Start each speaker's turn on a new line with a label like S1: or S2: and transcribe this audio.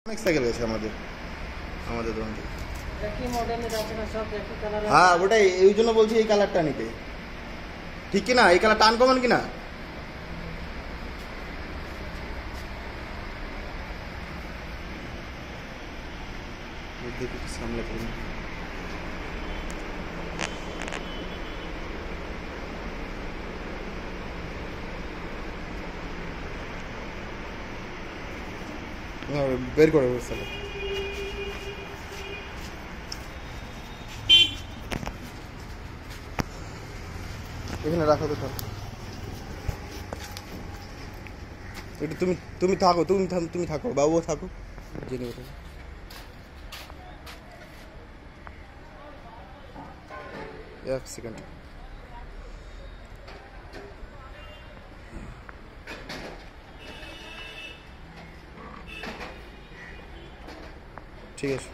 S1: অনেক সাইকেল গেছে আমাদের দোকান থেকে।
S2: কি মডেলের আছে না সব একই কালার?
S1: হ্যাঁ ওটাই, এই জন্য বলছি এই কালারটা নিতে। ঠিক কিনা? এই কালারটা আনকমন কিনা? সামলে করুন। বের করে বলছে এখানে রাখো তো। একটু তুমি থাকো, তুমি থাকো, বাবুও থাকো, জেনে ওঠো। এক সেকেন্ড। ঠিক আছে।